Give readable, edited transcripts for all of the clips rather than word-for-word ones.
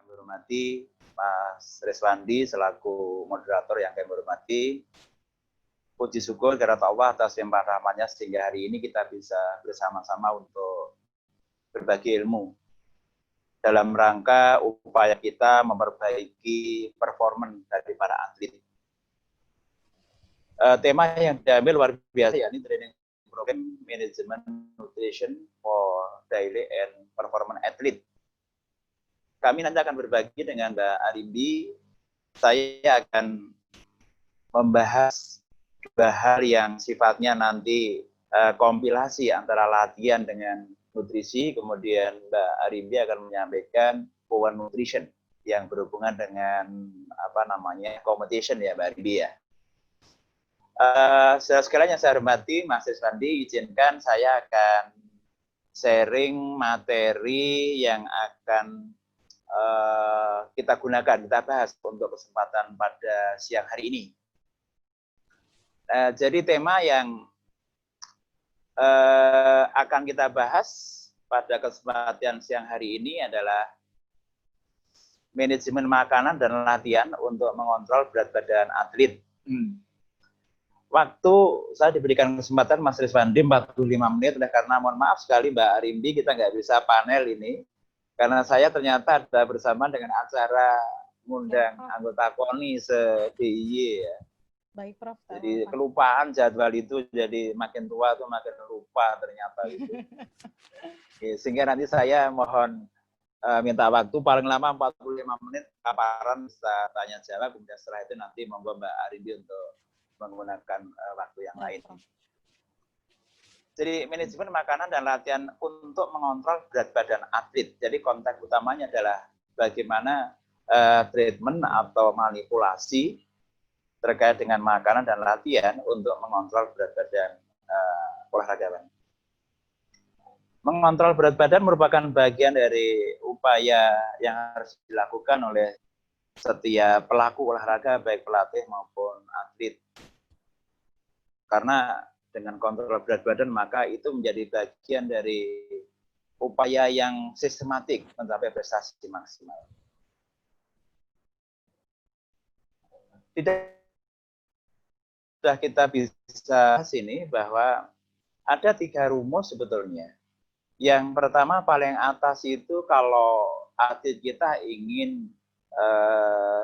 kami hormati, Mas Reswandi selaku moderator yang kami hormati. Puji syukur kepada Allah atas limpah rahmatnya sehingga hari ini kita bisa bersama-sama untuk berbagi ilmu dalam rangka upaya kita memperbaiki performa dari para atlet. Tema yang diambil luar biasa, yakni training program management nutrition for daily and performance athlete. Kami nanti akan berbagi dengan Mbak Arimbi. Saya akan membahas dua hal yang sifatnya nanti kompilasi antara latihan dengan nutrisi, kemudian Mbak Arimbi akan menyampaikan power nutrition yang berhubungan dengan competition ya Mbak Arimbi ya. Saudara sekalian yang saya hormati, Mas Reswandi, izinkan saya akan sharing materi yang akan kita gunakan, kita bahas untuk kesempatan pada siang hari ini. Jadi tema yang akan kita bahas pada kesempatan siang hari ini adalah manajemen makanan dan latihan untuk mengontrol berat badan atlet. Waktu saya diberikan kesempatan Mas Reswandi 45 menit, karena mohon maaf sekali Mbak Arimbi, kita nggak bisa panel ini, karena saya ternyata ada bersama dengan acara mengundang anggota KONI se-DIY ya. Baik, Prof. Jadi kelupaan jadwal itu, jadi makin tua tuh makin lupa ternyata itu. Sehingga nanti saya mohon minta waktu paling lama 45 menit, paparan bisa tanya jawab, kemudian setelah itu nanti monggo Mbak Arimbi untuk menggunakan waktu yang lain. Jadi manajemen makanan dan latihan untuk mengontrol berat badan atlet. Jadi konteks utamanya adalah bagaimana treatment atau manipulasi terkait dengan makanan dan latihan untuk mengontrol berat badan olahragawan. Mengontrol berat badan merupakan bagian dari upaya yang harus dilakukan oleh setiap pelaku olahraga, baik pelatih maupun atlet. Karena dengan kontrol berat badan, maka itu menjadi bagian dari upaya yang sistematik mencapai prestasi maksimal. Tidak sudah kita bisa sini bahwa ada 3 rumus sebetulnya. Yang pertama paling atas itu kalau atlet kita ingin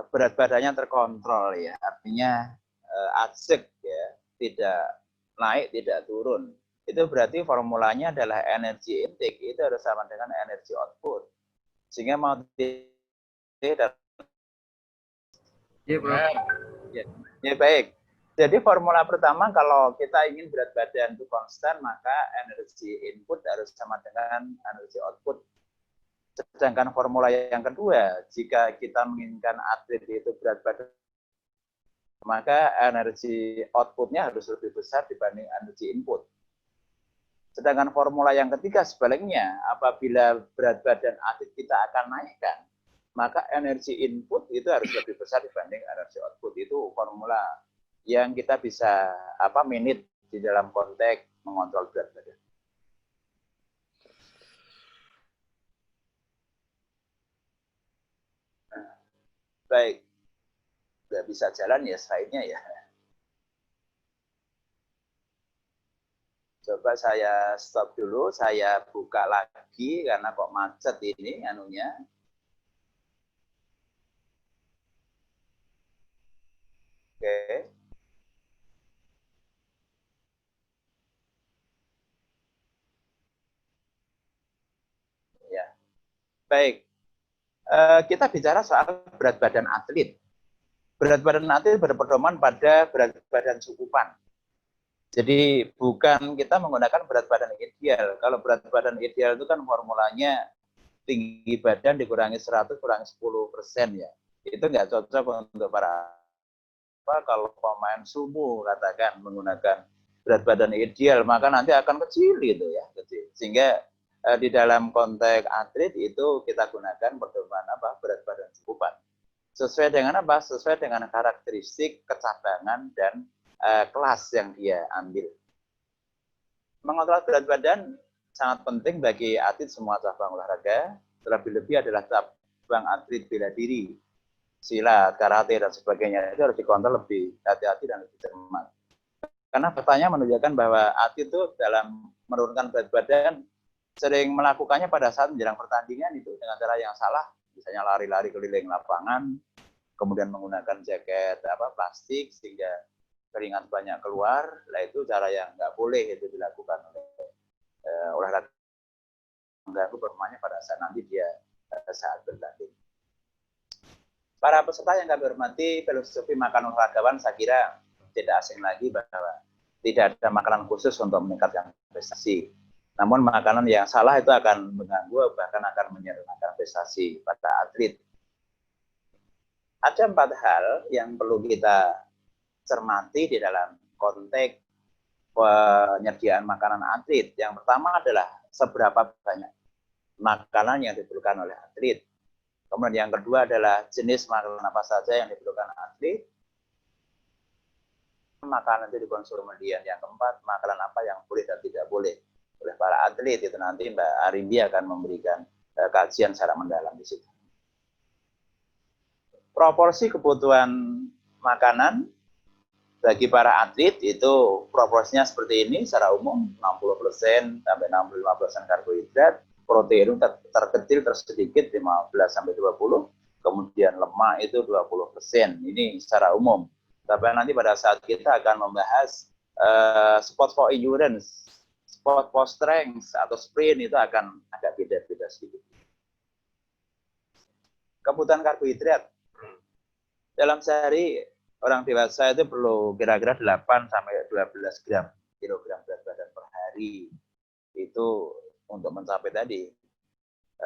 berat badannya terkontrol ya, artinya ajek ya, tidak naik, tidak turun. Itu berarti formulanya adalah energi intake, itu harus sama dengan energi output. Sehingga mau tidak. Ya, baik. Jadi formula pertama, kalau kita ingin berat badan itu konstan, maka energi input harus sama dengan energi output. Sedangkan formula yang kedua, jika kita menginginkan atlet itu berat badan, maka energi outputnya harus lebih besar dibanding energi input. Sedangkan formula yang ketiga sebaliknya, apabila berat badan atlet kita akan naikkan, maka energi input itu harus lebih besar dibanding energi output. Itu formula yang kita bisa manage di dalam konteks mengontrol berat badan. Baik, nggak bisa jalan ya slide-nya ya. Coba saya stop dulu, saya buka lagi karena kok macet ini anunya. Oke. Ya. Baik. Kita bicara soal berat badan atlet. Berat badan atlet berpedoman pada berat badan cukupan. Jadi bukan kita menggunakan berat badan ideal. Kalau berat badan ideal itu kan formulanya tinggi badan dikurangi 100 kurangi 10% ya. Itu nggak cocok untuk para kalau pemain sumo katakan menggunakan berat badan ideal, maka nanti akan kecil gitu ya, kecil. Sehingga di dalam konteks atlet itu kita gunakan pedoman berat badan cukupan. Sesuai dengan apa? Sesuai dengan karakteristik kecabangan dan kelas yang dia ambil. Mengontrol berat badan sangat penting bagi atlet semua cabang olahraga, terlebih-lebih adalah bang atlet bela diri, silat, karate dan sebagainya itu harus dikontrol lebih hati-hati dan lebih cermat. Karena faktanya menunjukkan bahwa atlet itu dalam menurunkan berat badan sering melakukannya pada saat menjelang pertandingan itu dengan cara yang salah, misalnya lari-lari keliling lapangan, kemudian menggunakan jaket plastik sehingga keringat banyak keluar. Nah itu cara yang nggak boleh itu dilakukan oleh olahraga mengganggu performanya pada saat nanti dia saat bertanding. Para peserta yang kami hormati, filosofi makan olahragawan saya kira tidak asing lagi bahwa tidak ada makanan khusus untuk meningkatkan prestasi. Namun makanan yang salah itu akan mengganggu bahkan akan menyerangkan prestasi pada atlet. Ada 4 hal yang perlu kita cermati di dalam konteks penyediaan makanan atlet. Yang pertama adalah seberapa banyak makanan yang diperlukan oleh atlet. Kemudian yang kedua adalah jenis makanan apa saja yang diperlukan atlet. Makanan itu dikonsumsi kemudian. Yang keempat, makanan apa yang boleh dan tidak boleh oleh para atlet. Itu nanti Mbak Arimbi akan memberikan kajian secara mendalam di situ. Proporsi kebutuhan makanan bagi para atlet itu proporsinya seperti ini secara umum 60% sampai 65% karbohidrat, protein terkecil tersedikit 15 sampai 20, kemudian lemak itu 20%. Ini secara umum. Tapi nanti pada saat kita akan membahas sport for endurance, sport for strength atau sprint itu akan agak beda-beda sedikit. Kebutuhan karbohidrat dalam sehari orang dewasa itu perlu kira-kira 8 sampai 12 kilogram berat badan per hari. Itu untuk mencapai tadi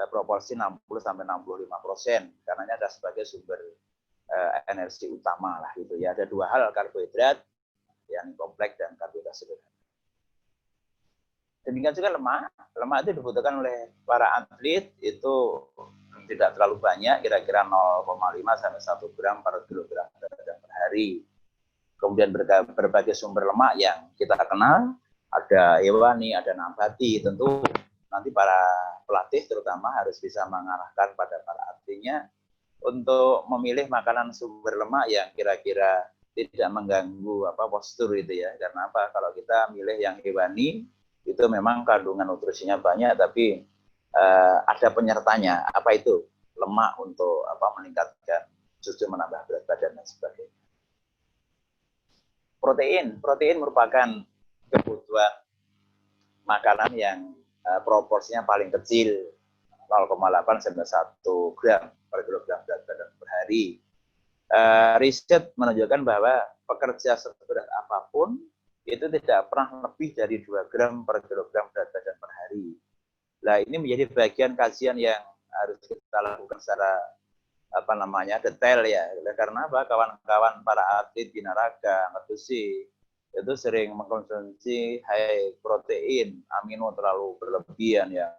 proporsi 60 sampai 65%. Karena ini ada sebagai sumber energi utama lah gitu ya. Ada 2 hal, karbohidrat yang kompleks dan karbohidrat sederhana. Demikian juga lemak. Lemak itu dibutuhkan oleh para atlet itu tidak terlalu banyak, kira-kira 0,5 sampai 1 gram per kilogram per hari. Kemudian berbagai sumber lemak yang kita kenal, ada hewani, ada nabati. Tentu nanti para pelatih terutama harus bisa mengarahkan pada para atletnya untuk memilih makanan sumber lemak yang kira-kira tidak mengganggu postur itu ya. Karena apa? Kalau kita milih yang hewani itu memang kandungan nutrisinya banyak, tapi ada penyertanya. Apa itu? Lemak untuk meningkatkan, justru menambah berat badan dan sebagainya. Protein merupakan kebutuhan makanan yang proporsinya paling kecil, 0,8 sampai 1 gram per kilogram berat badan per hari. Riset menunjukkan bahwa pekerja seberat apapun itu tidak pernah lebih dari 2 gram per kilogram berat badan per hari. Nah, ini menjadi bagian kajian yang harus kita lakukan secara detail ya. Karena apa? Kawan-kawan para atlet binaraga, angkat besi itu sering mengkonsumsi high protein, amino terlalu berlebihan ya.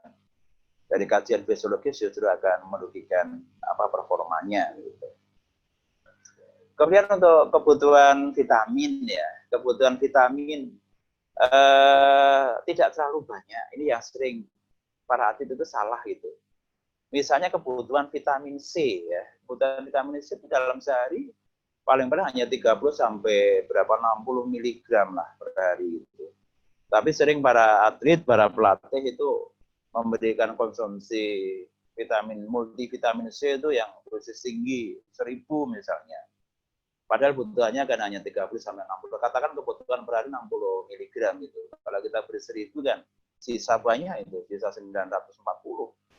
Dari kajian fisiologis justru akan merugikan performanya gitu. Kemudian untuk kebutuhan vitamin ya, kebutuhan vitamin tidak terlalu banyak. Ini yang sering para atlet itu salah gitu. Misalnya kebutuhan vitamin C ya. Kebutuhan vitamin C itu dalam sehari paling paling hanya 30 sampai 60 miligram lah per hari itu. Tapi sering para atlet, para pelatih itu memberikan konsumsi multivitamin C itu yang dosis tinggi, 1000 misalnya. Padahal kebutuhannya kan hanya 30 sampai 60. Katakan kebutuhan per hari 60 miligram gitu. Kalau kita beri 1000 kan sisa banyak itu, sisa 940.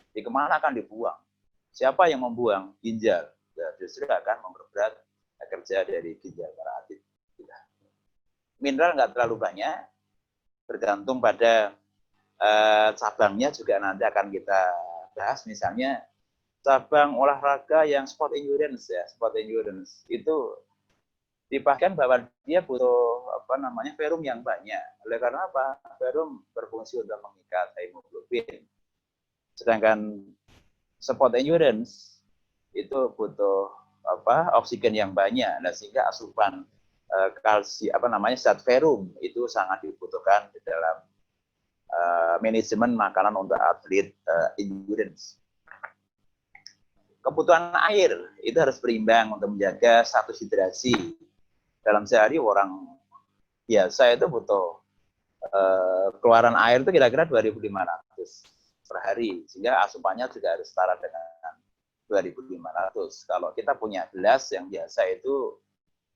Di kemana akan dibuang? Siapa yang membuang? Ginjal. Ya, justru akan memperberat kerja dari ginjal para atlet. Mineral nggak terlalu banyak, bergantung pada cabangnya juga nanti akan kita bahas. Misalnya cabang olahraga yang sport endurance ya, sport endurance itu dipastikan bahwa dia butuh verum yang banyak. Oleh karena apa? Verum berfungsi untuk mengikat hemoglobin. Sedangkan sport endurance itu butuh oksigen yang banyak, nah, sehingga asupan zat verum itu sangat dibutuhkan di dalam manajemen makanan untuk atlet endurance. Kebutuhan air itu harus berimbang untuk menjaga status hidrasi. Dalam sehari orang biasa itu butuh keluaran air itu kira-kira 2.500 per hari, sehingga asupannya juga harus setara dengan 2.500. Kalau kita punya gelas yang biasa itu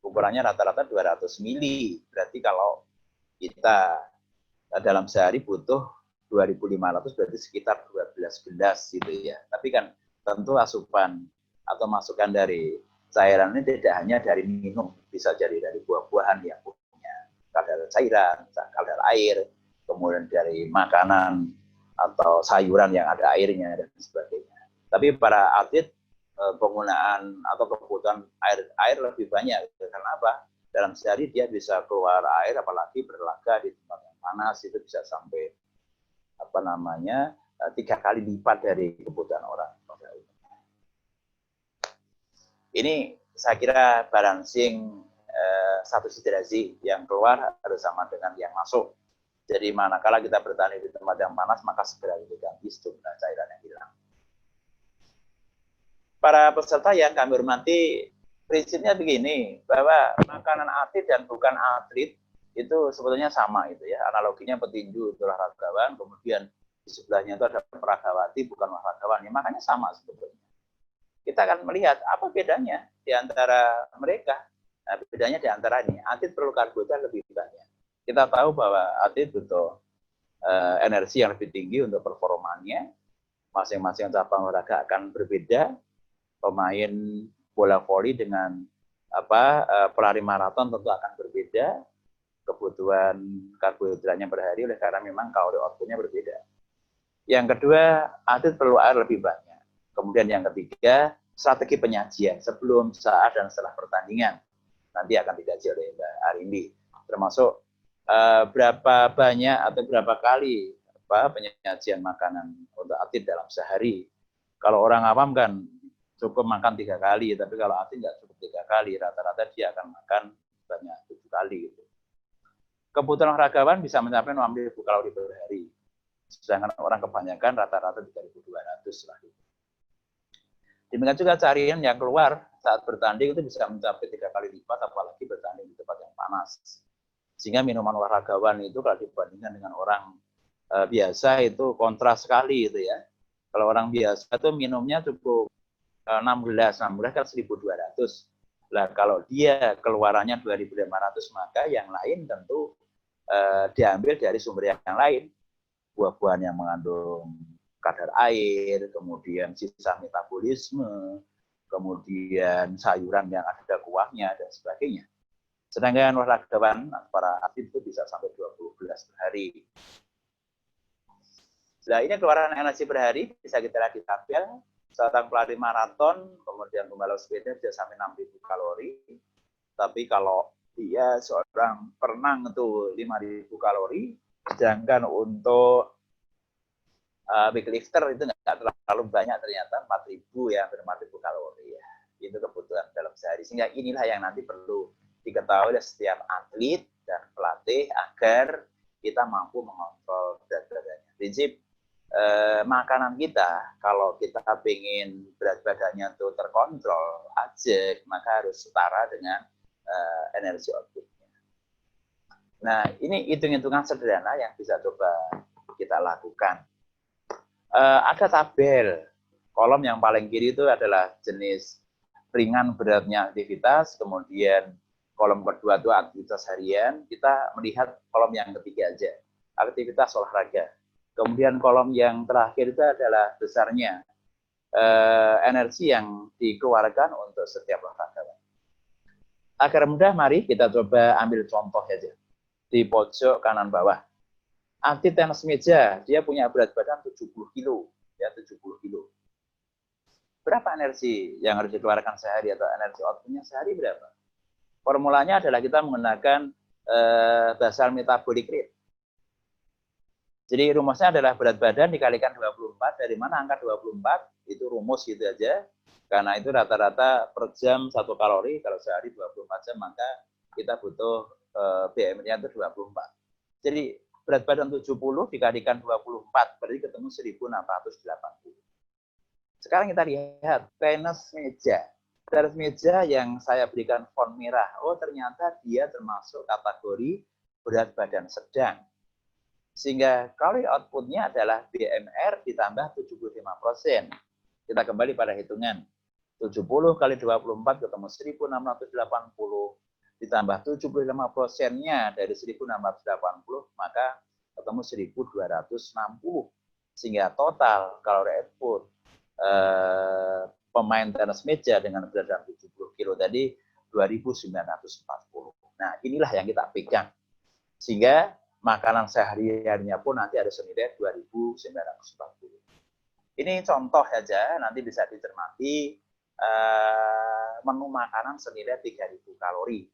ukurannya rata-rata 200 mili, berarti kalau kita dalam sehari butuh 2.500 berarti sekitar 12 gelas gitu ya. Tapi kan tentu asupan atau masukan dari cairan ini tidak hanya dari minum, bisa jadi dari buah-buahan yang punya kadar cairan, kadar air, kemudian dari makanan atau sayuran yang ada airnya dan sebagainya. Tapi para atlet penggunaan atau kebutuhan air lebih banyak. Karena apa? Dalam sehari dia bisa keluar air, apalagi berlaga di tempat yang panas itu bisa sampai 3 kali lipat dari kebutuhan orang. Ini saya kira balancing status hidrasi yang keluar harus sama dengan yang masuk. Jadi manakala kita bertani di tempat yang panas, maka segera diganti sejumlah cairan yang hilang. Para peserta yang kami hormati, prinsipnya begini, bahwa makanan atlet dan bukan atlet itu sebetulnya sama itu ya. Analoginya petinju itu olahragawan, kemudian di sebelahnya itu ada peragawati bukan olahragawan. Ya, makanya sama sebetulnya. Kita akan melihat apa bedanya di antara mereka. Nah, bedanya di antara ini, atlet perlu karbohidrat lebih banyak. Kita tahu bahwa atlet butuh energi yang lebih tinggi untuk performanya. Masing-masing cabang olahraga akan berbeda. Pemain bola voli dengan pelari maraton tentu akan berbeda. Kebutuhan karbohidratnya per hari oleh karena memang kalori outputnya berbeda. Yang kedua, atlet perlu air lebih banyak. Kemudian yang ketiga, strategi penyajian sebelum, saat, dan setelah pertandingan. Nanti akan dikaji oleh Mbak Arimbi. Termasuk berapa banyak atau berapa kali penyajian makanan untuk atlet dalam sehari. Kalau orang awam kan cukup makan 3 kali, tapi kalau atlet nggak cukup 3 kali, rata-rata dia akan makan banyak 7 kali. Gitu. Kebutuhan olahragawan bisa mencapai 6.000 kalori per hari. Sedangkan orang kebanyakan rata-rata 3.200 lah. Demikian juga cairan yang keluar saat bertanding itu bisa mencapai 3 kali lipat, apalagi bertanding di tempat yang panas. Sehingga minuman olahragawan itu kalau dibandingkan dengan orang biasa itu kontras sekali itu ya. Kalau orang biasa itu minumnya cukup 6 gelas kan 1.200. Nah, kalau dia keluarannya 2.500, maka yang lain tentu diambil dari sumber yang lain. Buah-buahan yang mengandung kadar air, kemudian sisa metabolisme, kemudian sayuran yang ada kuahnya, dan sebagainya. Sedangkan olahragawan, para atlet itu bisa sampai 20 gelas per hari. Nah, ini keluaran energi per hari, bisa kita lihat di tabel. Seorang pelari maraton, kemudian pembalap sepeda bisa sampai 6.000 kalori. Tapi kalau dia seorang perenang itu 5.000 kalori, sedangkan untuk weightlifter itu nggak terlalu banyak ternyata 4.000 ya, 4.000 kalori ya. Itu kebutuhan dalam sehari. Sehingga inilah yang nanti perlu diketahui oleh setiap atlet dan pelatih agar kita mampu mengontrol berat badannya. Prinsip makanan kita, kalau kita ingin berat badannya itu terkontrol aja, maka harus setara dengan energi outputnya. Nah, ini hitung-hitungan sederhana yang bisa coba kita lakukan. Ada tabel, kolom yang paling kiri itu adalah jenis ringan beratnya aktivitas, kemudian kolom kedua itu aktivitas harian. Kita melihat kolom yang ketiga aja, aktivitas olahraga. Kemudian kolom yang terakhir itu adalah besarnya energi yang dikeluarkan untuk setiap olahraga. Agar mudah, mari kita coba ambil contoh saja. Di pojok kanan bawah. Atlet tenis meja, dia punya berat badan 70 kilo. Ya, 70 kilo. Berapa energi yang harus dikeluarkan sehari atau energi outputnya sehari berapa? Formulanya adalah kita menggunakan basal metabolic rate. Jadi rumusnya adalah berat badan dikalikan 24, dari mana angka 24? Itu rumus gitu aja. Karena itu rata-rata per jam 1 kalori, kalau sehari 24 jam, maka kita butuh BMI-nya itu 24. Jadi berat badan 70 dikalikan 24, berarti ketemu 1.680. Sekarang kita lihat tenis meja. Tenis meja yang saya berikan font merah. Oh, ternyata dia termasuk kategori berat badan sedang. Sehingga kalori outputnya adalah BMR ditambah 75%. Kita kembali pada hitungan. 70 kali 24 ketemu 1680. Ditambah 75%-nya dari 1680, maka ketemu 1260. Sehingga total kalori output pemain tenis meja dengan berat badan 70 kilo tadi 2940. Nah, inilah yang kita pegang. Sehingga makanan sehari-harinya pun nanti ada senilai 2940. Ini contoh saja, nanti bisa dicermati menu makanan senilai 3000 kalori.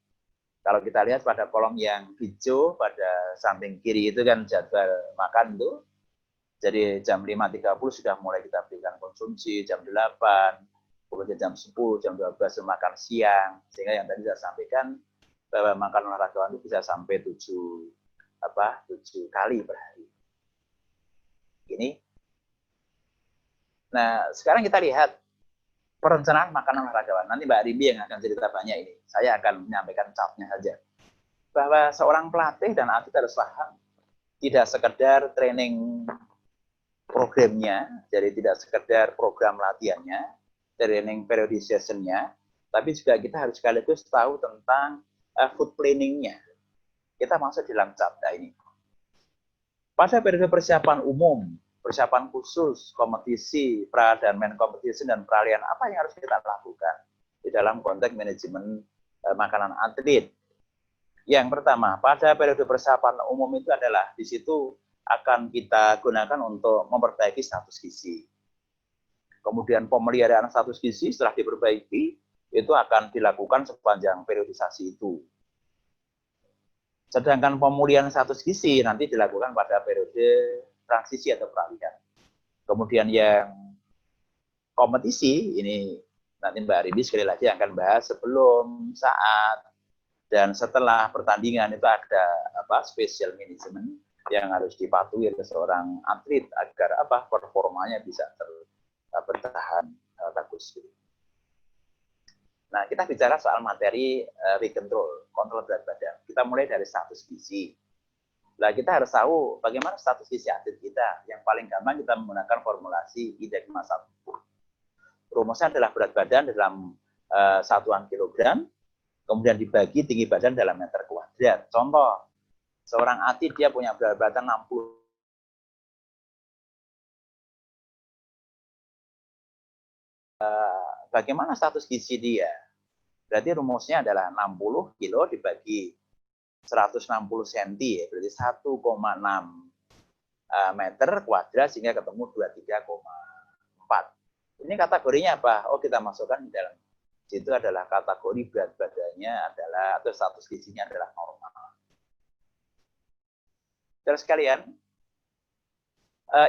Kalau kita lihat pada kolom yang hijau pada samping kiri itu kan jadwal makan tuh. Jadi jam 5.30 sudah mulai kita berikan konsumsi, jam 8, kemudian jam 10, jam 12 makan siang. Sehingga yang tadi saya sampaikan bahwa makan olahragawan itu bisa sampai 7 kali per hari. Ini. Nah, sekarang kita lihat perencanaan makanan olahragawan. Nanti Mbak Rimbi yang akan cerita banyak ini. Saya akan menyampaikan chartnya saja. Bahwa seorang pelatih dan atlet harus paham, tidak sekedar training programnya, jadi tidak sekedar program latihannya, training periodization-nya, tapi juga kita harus sekaligus tahu tentang food planning-nya. Kita masuk di dalam chapter ini. Pada periode persiapan umum, persiapan khusus, kompetisi, pra dan main competition dan peralihan, apa yang harus kita lakukan di dalam konteks manajemen makanan atlet? Yang pertama, pada periode persiapan umum itu adalah di situ akan kita gunakan untuk memperbaiki status gizi. Kemudian pemeliharaan status gizi setelah diperbaiki, itu akan dilakukan sepanjang periodisasi itu. Sedangkan pemulihan status gizi nanti dilakukan pada periode transisi atau peralihan. Kemudian yang kompetisi, ini nanti Mbak Rini sekali lagi akan bahas sebelum, saat, dan setelah pertandingan itu ada special management yang harus dipatuhi oleh seorang atlet agar performanya bisa bertahan bagus. Nah, kita bicara soal materi weight control, kontrol berat badan. Kita mulai dari status gizi. Nah, kita harus tahu bagaimana status gizi atlet kita. Yang paling gampang kita menggunakan formulasi I/1. Rumusnya adalah berat badan dalam satuan kilogram, kemudian dibagi tinggi badan dalam meter kuadrat. Contoh, seorang atlet dia punya berat badan 60. Bagaimana status gizi dia? Berarti rumusnya adalah 60 kilo dibagi 160 cm, ya, berarti 1,6 meter kuadrat sehingga ketemu 23,4. Ini kategorinya apa? Oh, kita masukkan di dalam situ adalah kategori berat badannya adalah atau status gizinya adalah normal. Terus sekalian,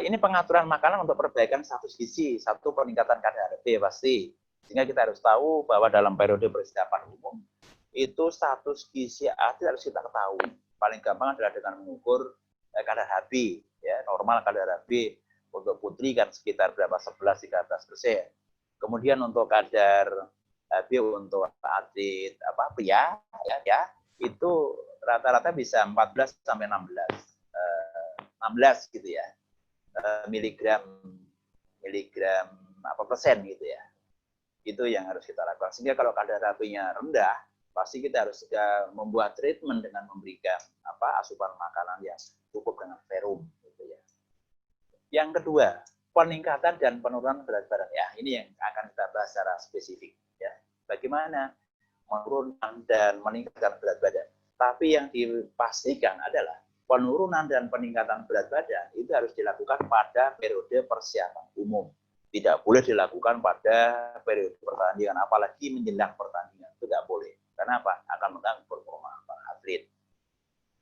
ini pengaturan makanan untuk perbaikan status gizi, satu peningkatan kadar HB pasti. Sehingga kita harus tahu bahwa dalam periode persiapan umum itu status gizi atlet harus kita ketahui. Paling gampang adalah dengan mengukur kadar HB, ya, normal kadar HB untuk putri kan sekitar berapa 11-13%. Kemudian untuk kadar HB untuk atlet pria ya itu rata-rata bisa 14 sampai 16 gitu ya. Miligram persen gitu ya. Itu yang harus kita lakukan. Sehingga kalau kadar HB-nya rendah, pasti kita harus membuat treatment dengan memberikan asupan makanan yang cukup dengan serum gitu ya. Yang kedua, peningkatan dan penurunan berat badan. Ya, ini yang akan kita bahas secara spesifik ya. Bagaimana menurunkan dan meningkatkan berat badan. Tapi yang dipastikan adalah penurunan dan peningkatan berat badan itu harus dilakukan pada periode persiapan umum. Tidak boleh dilakukan pada periode pertandingan, apalagi menjelang pertandingan. Itu tidak boleh. Karena apa? Akan mengganggu performa para atlet.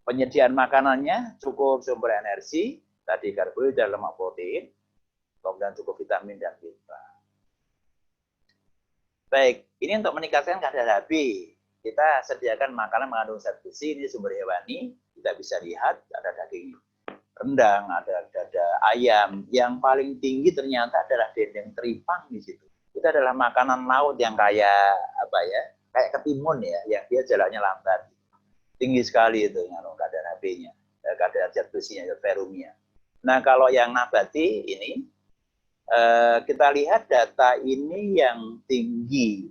Penyediaan makanannya cukup sumber energi, tadi karbohidrat, lemak, protein, kemudian cukup vitamin dan mineral. Baik, ini untuk meningkatkan kadar HB. Kita sediakan makanan mengandung zat besi, ini sumber hewani. Kita bisa lihat ada daging rendang, ada dada ayam. Yang paling tinggi ternyata adalah dendeng teripang di situ. Itu adalah makanan laut yang kayak apa ya? Kayak ketimun ya, yang dia jalannya lambat. Tinggi sekali itu kadar HB-nya, kadar zat besinya, ferumnya. Nah, kalau yang nabati ini kita lihat data ini yang tinggi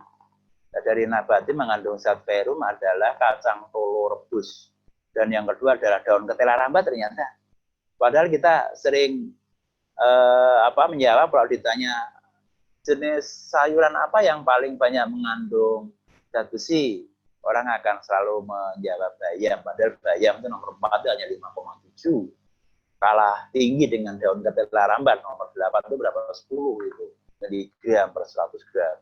dari nabati mengandung zat ferum adalah kacang tolo rebus. Dan yang kedua adalah daun ketela rambat ternyata. Padahal kita sering menjawab kalau ditanya jenis sayuran apa yang paling banyak mengandung zat besi, orang akan selalu menjawab bayam. Padahal bayam itu nomor 4 itu hanya 5,7. Kalah tinggi dengan daun ketela rambat nomor 8 itu berapa? 10 itu miligram per 100 gram.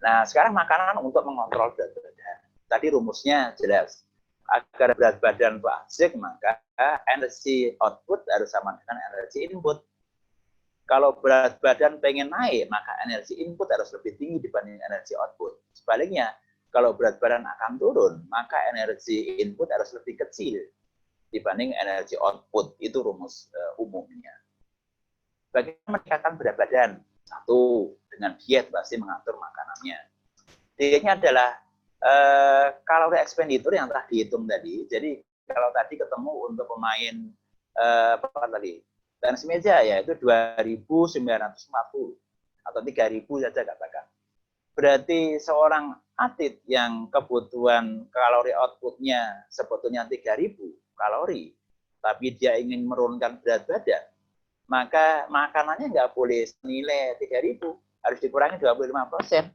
Nah, sekarang makanan untuk mengontrol berat badan. Tadi rumusnya jelas. Agar berat badan basic, maka energi output harus sama dengan energi input. Kalau berat badan pengen naik, maka energi input harus lebih tinggi dibanding energi output. Sebaliknya, kalau berat badan akan turun, maka energi input harus lebih kecil dibanding energi output. Itu rumus umumnya. Bagaimana meningkatkan berat badan? Satu, dengan diet pasti mengatur makanannya. Dietnya adalah kalori expenditure yang telah dihitung tadi. Jadi kalau tadi ketemu untuk pemain apa tadi tenis meja ya itu 2.940 atau 3.000 saja katakan. Berarti seorang atlet yang kebutuhan kalori outputnya sebetulnya 3.000 kalori, tapi dia ingin menurunkan berat badan, maka makanannya nggak boleh senilai 3.000, harus dikurangi 25%.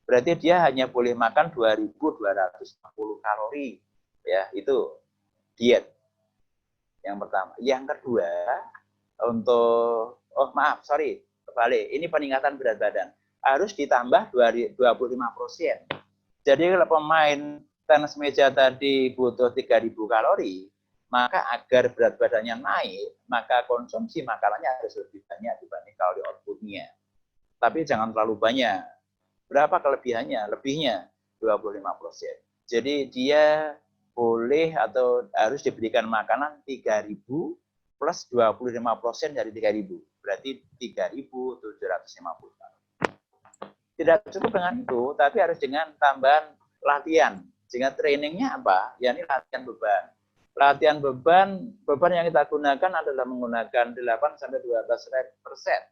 Berarti dia hanya boleh makan 2.240 kalori. Ya, itu diet. Yang pertama. Yang kedua, kebalik. Ini peningkatan berat badan. Harus ditambah 25%. Jadi kalau pemain tenis meja tadi butuh 3.000 kalori, maka agar berat badannya naik, maka konsumsi makanannya harus lebih banyak dibanding kalori outputnya. Tapi jangan terlalu banyak. Berapa kelebihannya? Lebihnya 25%. Jadi dia boleh atau harus diberikan makanan 3.000 plus 25% dari 3.000. Berarti 3.750 kalori. Tidak cukup dengan itu, tapi harus dengan tambahan latihan. Sehingga trainingnya apa? Ya ini latihan beban. Latihan beban yang kita gunakan adalah menggunakan 8-12 rep per set.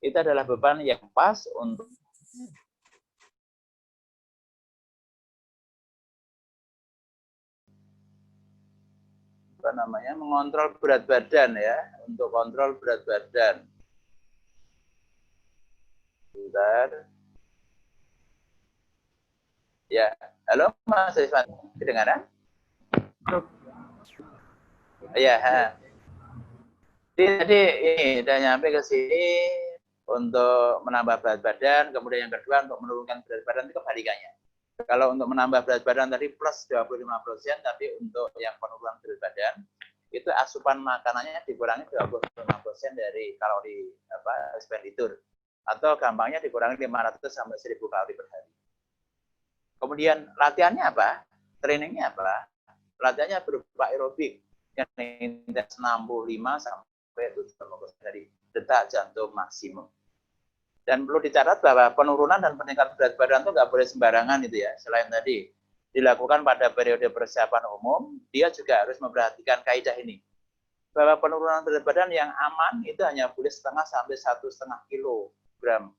Itu adalah beban yang pas untuk mengontrol berat badan ya, untuk kontrol berat badan. Bentar. Ya, halo Mas Iswan, kedengaran? Ya, jadi ini udah nyampe ke sini untuk menambah berat badan, kemudian yang kedua untuk menurunkan berat badan itu kebalikannya. Kalau untuk menambah berat badan tadi plus 25%, tapi untuk yang penurunan berat badan itu asupan makanannya dikurangi 25% dari kalori expenditure, atau gampangnya dikurangi 500 sampai 1.000 kalori per hari. Kemudian latihannya apa? Trainingnya apa? Latihannya berupa aerobik yang intens 65 sampai 70% dari detak jantung maksimum. Dan perlu dicatat bahwa penurunan dan peningkatan berat badan itu nggak boleh sembarangan itu ya. Selain tadi dilakukan pada periode persiapan umum, dia juga harus memperhatikan kaidah ini. Bahwa penurunan berat badan yang aman itu hanya boleh 0,5 sampai 1,5 kilogram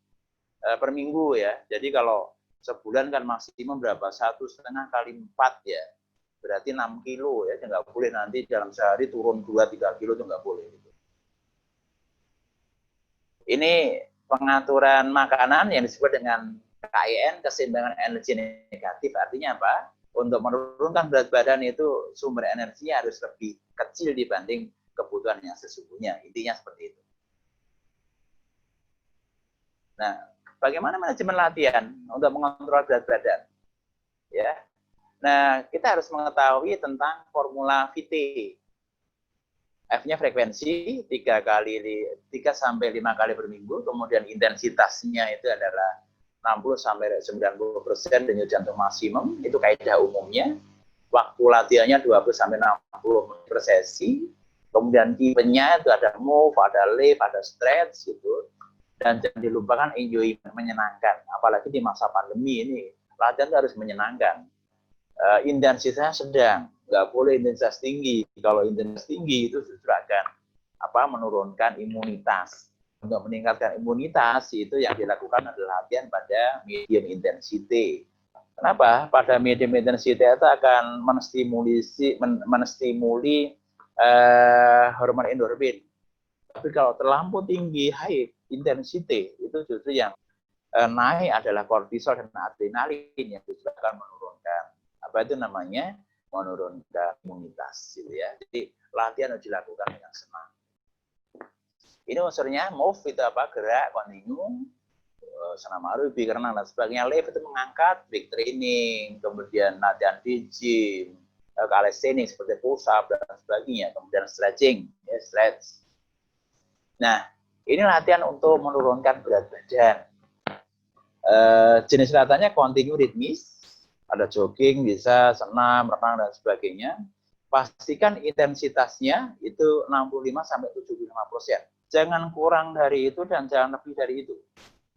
per minggu ya. Jadi kalau sebulan kan maksimum berapa? 1,5 kali 4 ya. Berarti 6 kilo ya. Nggak boleh nanti dalam sehari turun 2-3 kilo, itu nggak boleh. Ini pengaturan makanan yang disebut dengan KEN, keseimbangan energi negatif. Artinya apa? Untuk menurunkan berat badan itu sumber energinya harus lebih kecil dibanding kebutuhan yang sesungguhnya. Intinya seperti itu. Nah, bagaimana manajemen latihan untuk mengontrol berat badan? Ya. Nah, kita harus mengetahui tentang formula VT. F-nya frekuensi 3 sampai 5 kali per minggu, kemudian intensitasnya itu adalah 60 sampai 90% denyut jantung maksimum, itu kaidah umumnya. waktu latihannya 20-60 menit per sesi, kemudian tipenya itu ada move, ada lift, ada stretch gitu, dan jangan dilupakan enjoy, menyenangkan, apalagi di masa pandemi ini latihan itu harus menyenangkan. Intensitasnya sedang, nggak boleh intensitas tinggi. Kalau intensitas tinggi itu justru akan menurunkan imunitas. Untuk meningkatkan imunitas itu yang dilakukan adalah latihan pada medium intensity. Kenapa? Pada medium intensity itu akan menstimuli hormon endorfin. Tapi kalau terlampau tinggi high intensity itu justru yang naik adalah kortisol dan adrenalin yang justru akan menurunkan menurunkan imunitas gitu ya. Jadi latihan harus dilakukan dengan senang. Ini unsurnya move itu gerak kontinu, senam aerobik, renang dan sebagainya. Lift itu mengangkat, big training, kemudian latihan di gym, calisthenics seperti push up dan sebagainya, kemudian stretching, ya stretch. Nah, ini latihan untuk menurunkan berat badan. Jenis latihannya kontinu ritmis, ada jogging, bisa senam, renang dan sebagainya. Pastikan intensitasnya itu 65-75%. Jangan kurang dari itu dan jangan lebih dari itu.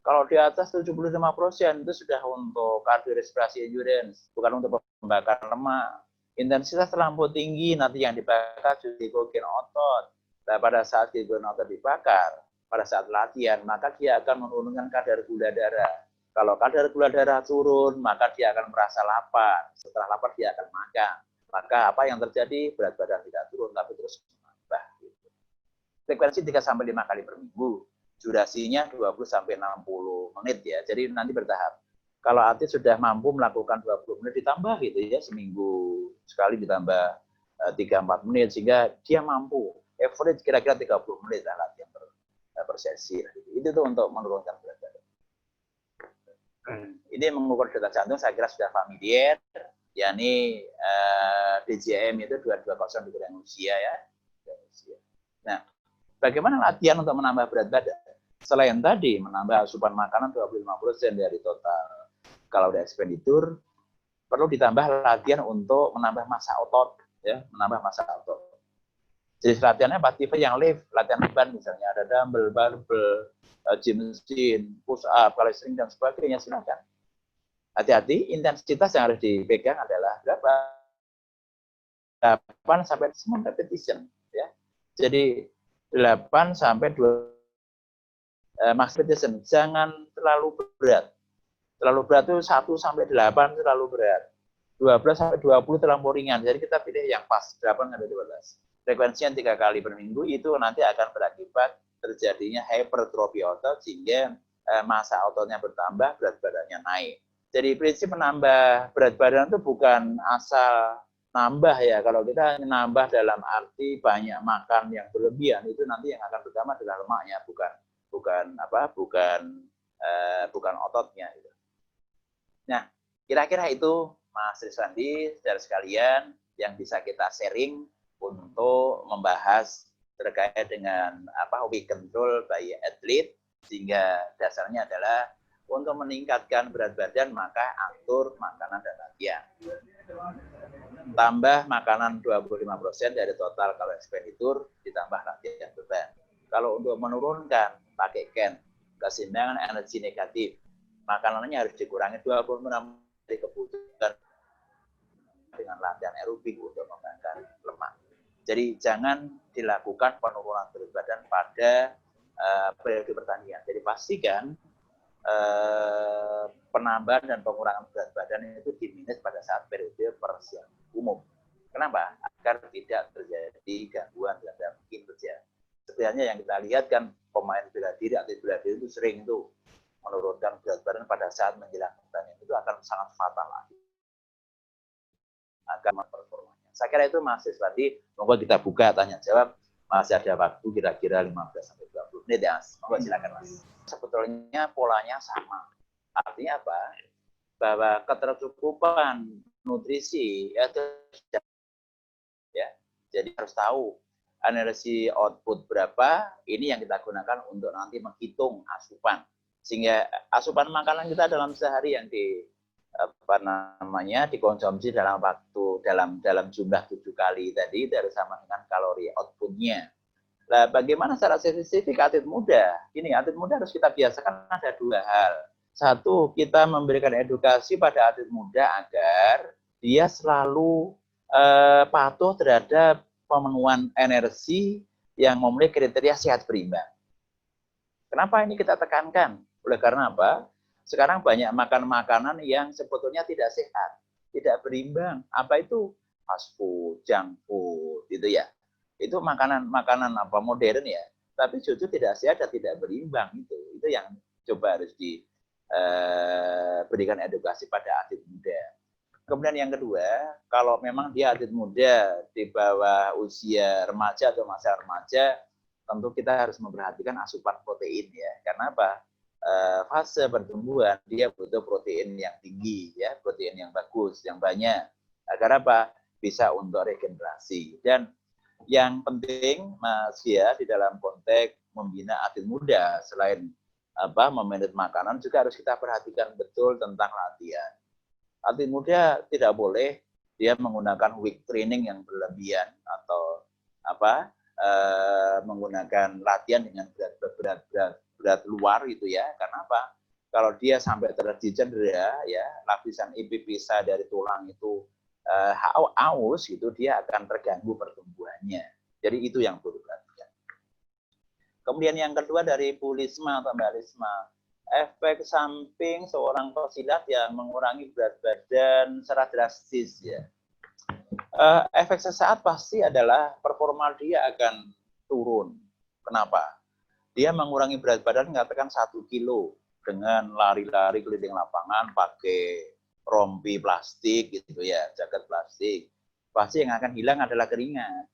Kalau di atas 75% itu sudah untuk kardiorespirasi endurance, bukan untuk pembakaran lemak. Intensitas terlampau tinggi, nanti yang dibakar justru glikogen otot. Nah, pada saat glikogen otot dibakar, pada saat latihan, maka dia akan menurunkan kadar gula darah. Kalau kadar gula darah turun, maka dia akan merasa lapar. Setelah lapar, dia akan makan. Maka apa yang terjadi? Berat badan tidak turun, tapi terus menambah. Frekuensi 3-5 kali per minggu. Durasinya 20-60 menit ya. Jadi nanti bertahap. Kalau atlet sudah mampu melakukan 20 menit ditambah gitu ya, seminggu sekali ditambah 3-4 menit sehingga dia mampu. Average kira-kira 30 menit lah latihan per sesi. Itu tuh untuk menurunkan berat badan. Ini mengukur detak jantung saya kira sudah familiar, yakni DJM itu 220 dikurang usia ya. Nah, bagaimana latihan untuk menambah berat badan? Selain tadi menambah asupan makanan 25% dari total kalori ekspenditur, perlu ditambah latihan untuk menambah massa otot, ya, menambah massa otot. Jenis latihannya apa? Tipe yang lift, latihan beban misalnya, ada dumbbell, barbell, gym machine, push up, calisthenics dan sebagainya, silakan. Hati-hati, intensitas yang harus dipegang adalah berapa? 8 sampai 9 repetition, ya. Jadi 8 sampai 2 max repetition, jangan terlalu berat. Terlalu berat itu 1 sampai 8 terlalu berat. 12 sampai 20 terlalu ringan. Jadi kita pilih yang pas, 8 sampai 12. Frekuensinya 3 kali per minggu itu nanti akan berakibat terjadinya hypertrofi otot sehingga massa ototnya bertambah, berat badannya naik. Jadi prinsip menambah berat badan itu bukan asal nambah ya. Kalau kita nambah dalam arti banyak makan yang berlebihan, itu nanti yang akan bertambah adalah lemaknya, bukan ototnya. Gitu. Nah, kira-kira itu Mas Rizwandi, saudara sekalian, yang bisa kita sharing untuk membahas terkait dengan weight control by athlete, sehingga dasarnya adalah untuk meningkatkan berat badan maka atur makanan dan latihan. Tambah makanan 25% dari total kalori ekspenditur, ditambah latihan beban. Kalau untuk menurunkan pakai CAN, keseimbangan energi negatif, makanannya harus dikurangi 26 dari kebutuhan dengan latihan aerobik untuk membakar lemak. Jadi jangan dilakukan penurunan berat badan pada periode pertandingan. Jadi pastikan penambahan dan pengurangan berat badan itu diminus pada saat periode persiapan umum. Kenapa? Agar tidak terjadi gangguan dalam kinerja. Sebenarnya yang kita lihat kan pemain bela diri, atlet bela diri itu sering tuh menurunkan berat badan pada saat menjelang pertandingan, itu akan sangat fatal lagi. Akan performanya. Saya kira itu Mas Rizwandi, monggo kita buka tanya jawab. Masih ada waktu kira-kira 15-20 menit ya. Monggo silakan Mas. Sebetulnya polanya sama. Artinya apa? Bahwa ketercukupan nutrisi itu ya. Jadi harus tahu energi output berapa, ini yang kita gunakan untuk nanti menghitung asupan. Sehingga asupan makanan kita dalam sehari yang dikonsumsi dalam waktu dalam jumlah 7 kali tadi dari sama dengan kalori outputnya. Nah, bagaimana secara spesifik atlet muda? Ini atlet muda harus kita biasakan ada 2 hal. Satu, kita memberikan edukasi pada atlet muda agar dia selalu patuh terhadap pemenuhan energi yang memenuhi kriteria sehat berimbang. Kenapa ini kita tekankan? Oleh karena apa? Sekarang banyak makan makanan yang sebetulnya tidak sehat, tidak berimbang. Apa itu? Fast food, junk food, gitu ya. Itu makanan apa modern ya, tapi justru tidak sehat dan tidak berimbang itu. Itu yang coba harus diberikan edukasi pada atlet muda. Kemudian yang kedua, kalau memang dia atlet muda di bawah usia remaja atau masa remaja, tentu kita harus memperhatikan asupan protein ya. Karena apa? Fase pertumbuhan dia butuh protein yang tinggi ya, protein yang bagus, yang banyak. Agar apa? Bisa untuk regenerasi. Dan yang penting Mas ya di dalam konteks membina atlet muda selain memanage makanan juga harus kita perhatikan betul tentang latihan. Atlet muda tidak boleh dia menggunakan weight training yang berlebihan atau menggunakan latihan dengan berat luar gitu ya. Karena apa? Kalau dia sampai terjadi cedera ya, lapisan epipisa dari tulang itu aus gitu, dia akan terganggu pertumbuhannya. Jadi itu yang perlu diperhatikan. Kemudian yang kedua dari Bu Lisma atau Mbak Lisma, efek samping seorang pesilat yang mengurangi berat badan secara drastis ya. Efek sesaat pasti adalah performa dia akan turun. Kenapa? Dia mengurangi berat badan katakan 1 kilo dengan lari-lari keliling lapangan pakai rompi plastik gitu ya, jaket plastik. Pasti yang akan hilang adalah keringat.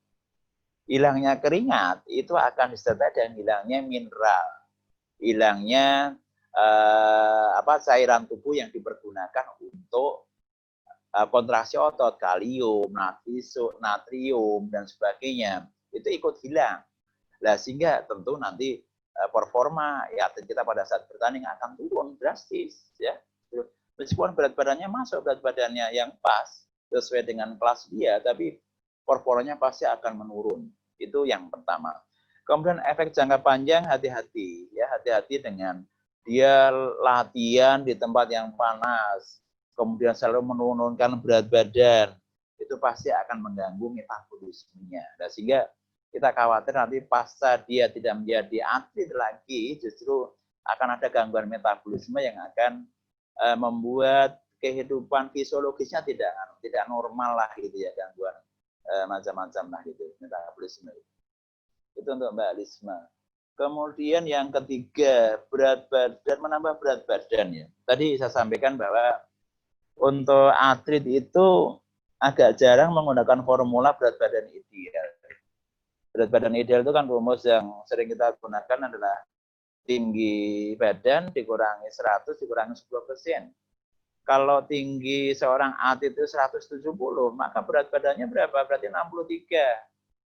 Hilangnya keringat itu akan disertai dengan hilangnya mineral, hilangnya cairan tubuh yang dipergunakan untuk kontraksi otot, kalium, natrium dan sebagainya itu ikut hilang. Nah, sehingga tentu nanti performa ya atlet kita pada saat bertanding akan turun drastis ya. Meskipun berat badannya masuk, berat badannya yang pas sesuai dengan kelas dia, tapi performanya pasti akan menurun. Itu yang pertama. Kemudian efek jangka panjang, hati-hati ya, hati-hati dengan dia latihan di tempat yang panas, kemudian selalu menurunkan berat badan, itu pasti akan mengganggu metabolismenya. Nah, sehingga kita khawatir nanti pasca dia tidak menjadi atlet lagi, justru akan ada gangguan metabolisme yang akan membuat kehidupan fisiologisnya tidak normal lah gitu ya, gangguan macam-macam lah gitu metabolisme. Itu untuk Mbak Lisma. Kemudian yang ketiga, berat badan, menambah berat badan ya. Tadi saya sampaikan bahwa untuk atlet itu agak jarang menggunakan formula berat badan ideal. Berat badan ideal itu kan rumus yang sering kita gunakan adalah tinggi badan dikurangi 100 dikurangi 10%. Kalau tinggi seorang atlet itu 170, maka berat badannya berapa? Berarti 63.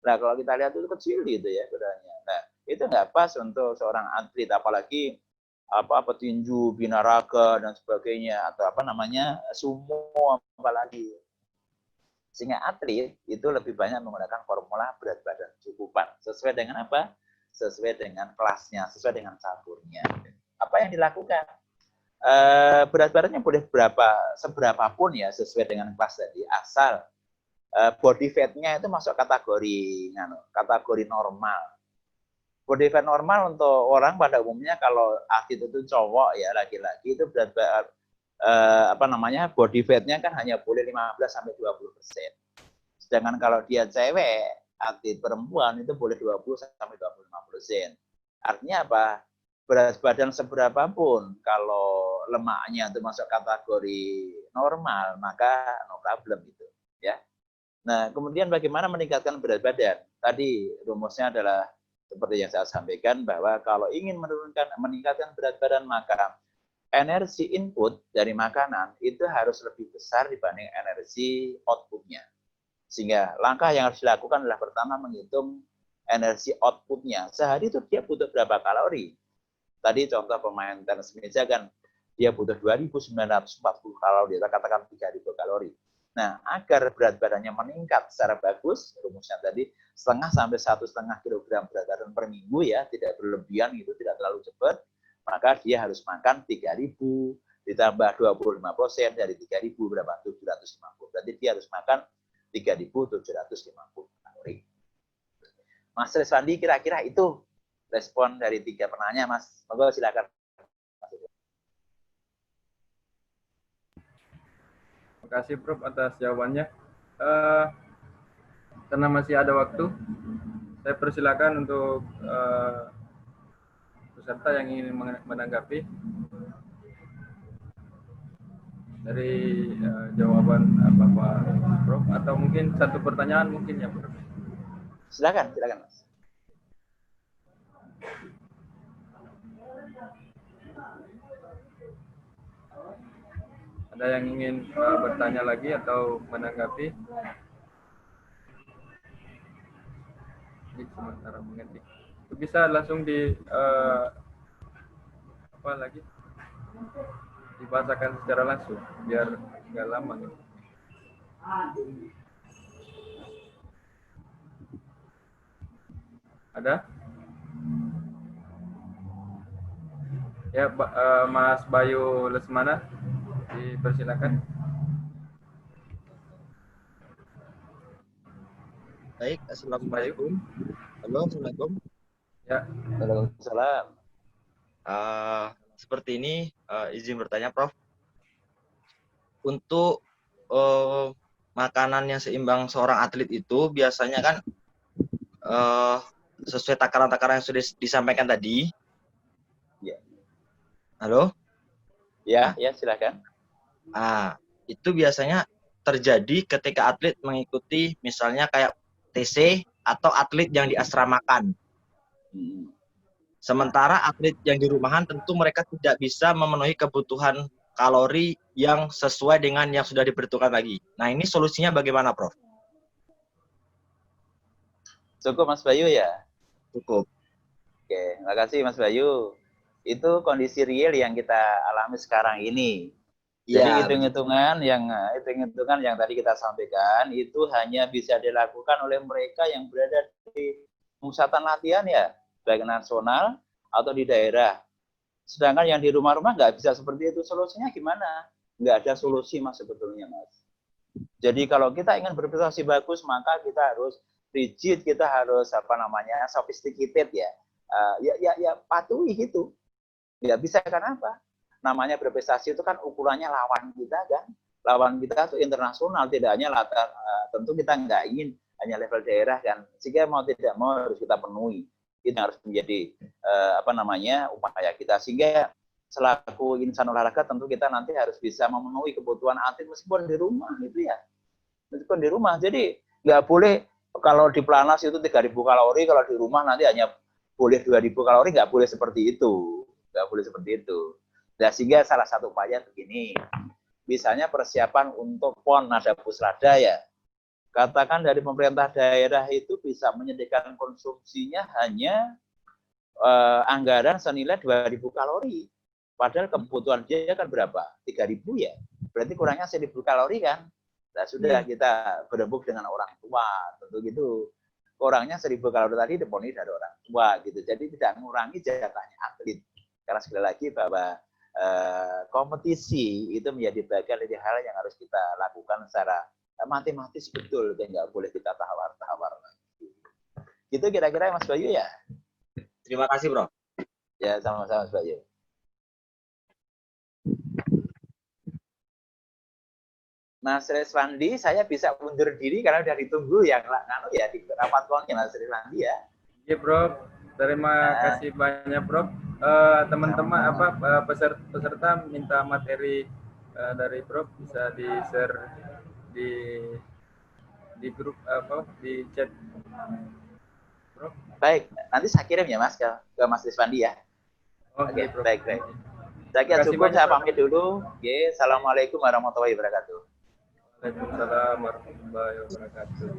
Nah, kalau kita lihat itu kecil gitu ya badannya. Nah, itu nggak pas untuk seorang atlet, apalagi petinju, binaraga dan sebagainya, atau sumo apalagi. Sehingga atlet itu lebih banyak menggunakan formula berat badan cukupan. Sesuai dengan apa? Sesuai dengan kelasnya, sesuai dengan caturnya. Apa yang dilakukan? Berat badannya boleh seberapapun ya, sesuai dengan kelas tadi, asal body fat-nya itu masuk kategori normal. Body fat normal untuk orang pada umumnya kalau atlet itu cowok ya, laki-laki itu body fat-nya kan hanya boleh 15-20%. Sedangkan kalau dia cewek, atlet perempuan itu boleh 20-25%. Artinya apa? Berat badan seberapapun, kalau lemaknya itu masuk kategori normal, maka no problem gitu ya. Nah, kemudian bagaimana meningkatkan berat badan? Tadi rumusnya adalah seperti yang saya sampaikan, bahwa kalau ingin meningkatkan berat badan, maka energi input dari makanan itu harus lebih besar dibanding energi outputnya. Sehingga langkah yang harus dilakukan adalah pertama menghitung energi outputnya. Sehari itu dia butuh berapa kalori. Tadi contoh pemain tenis meja kan dia butuh 2.940 kalori, kita katakan 3.000 kalori. Nah, agar berat badannya meningkat secara bagus, rumusnya tadi 0,5 sampai 1,5 kilogram berat badan per minggu ya, tidak berlebihan itu, tidak terlalu cepat, maka dia harus makan 3.000 ditambah 25% dari 3.000 berapa? 750. Berarti dia harus makan 3.750 kalori. Mas Reswandi, kira-kira itu respon dari 3 penanya, Mas. Monggo silakan. Terima kasih Prof atas jawabannya. Karena masih ada waktu, saya persilakan untuk peserta yang ingin menanggapi dari jawaban Bapak Prof, atau mungkin satu pertanyaan mungkin ya Prof. Silakan Mas. Ada yang ingin bertanya lagi atau menanggapi? Sementara mengetik. Itu bisa langsung apa lagi? Dibahasakan secara langsung biar nggak lama gitu. Ada? Ya, Mas Bayu Lesmana, dipersilakan. Baik, assalamualaikum. Halo, assalamualaikum. Ya. Waalaikumsalam. Seperti ini, izin bertanya, Prof. Untuk makanan yang seimbang seorang atlet itu biasanya kan sesuai takaran-takaran yang sudah disampaikan tadi. Ya. Halo? Ya, ya silakan. Itu biasanya terjadi ketika atlet mengikuti misalnya kayak TC atau atlet yang diasramakan. Sementara atlet yang di rumahan tentu mereka tidak bisa memenuhi kebutuhan kalori yang sesuai dengan yang sudah diperhitungkan lagi. Nah, ini solusinya bagaimana, Prof? Cukup Mas Bayu ya? Cukup. Oke, terima kasih Mas Bayu. Itu kondisi real yang kita alami sekarang ini. Jadi Ya, hitung-hitungan yang tadi kita sampaikan itu hanya bisa dilakukan oleh mereka yang berada di pusatan latihan ya, baik nasional atau di daerah. Sedangkan yang di rumah-rumah nggak bisa seperti itu. Solusinya gimana? Nggak ada solusi Mas sebetulnya Mas. Jadi kalau kita ingin berprestasi bagus, maka kita harus rigid, kita harus sophisticated ya. Ya patuhi gitu. Nggak bisa kenapa? Namanya berprestasi itu kan ukurannya lawan kita kan. Lawan kita itu internasional, tidak hanya latar, tentu kita nggak ingin hanya level daerah kan. Sehingga mau tidak mau harus kita penuhi. Itu harus menjadi upaya kita. Sehingga selaku insan olahraga tentu kita nanti harus bisa memenuhi kebutuhan atlet meskipun di rumah gitu ya. Meskipun di rumah. Jadi nggak boleh kalau di Planas itu 3.000 kalori, kalau di rumah nanti hanya boleh 2.000 kalori, nggak boleh seperti itu. Nggak boleh seperti itu. Nah, sehingga salah satu upaya begini, misalnya persiapan untuk PON Nada Pusrada ya, katakan dari pemerintah daerah itu bisa menyediakan konsumsinya hanya anggaran senilai 2.000 kalori. Padahal kebutuhan dia kan berapa? 3.000 ya. Berarti kurangnya 1.000 kalori kan. Nah, sudah kita berembuk dengan orang tua, tentu gitu. Kurangnya 1.000 kalori tadi dipenuhi dari orang tua gitu. Jadi tidak mengurangi jatahnya atlet. Karena sekali lagi bahwa kompetisi itu menjadi bagian dari hal yang harus kita lakukan secara matematis betul, dan nggak boleh kita tawar-tawar. Gitu kira-kira Mas Bayu ya. Terima kasih, Bro. Ya, sama-sama Mas Bayu. Mas Reswandi, saya bisa undur diri karena udah ditunggu yang di rapat konnya Mas Reswandi ya. Iya, Bro. Terima kasih banyak, Bro. Teman-teman peserta minta materi dari Prof bisa di-share di grup di chat. Prof. Baik, nanti saya kirim ya Mas ke Mas Reswandi ya. Oke, baik. Saya kira cukup, saya pamit dulu. Oke, assalamualaikum warahmatullahi wabarakatuh. Waalaikumsalam warahmatullahi wabarakatuh.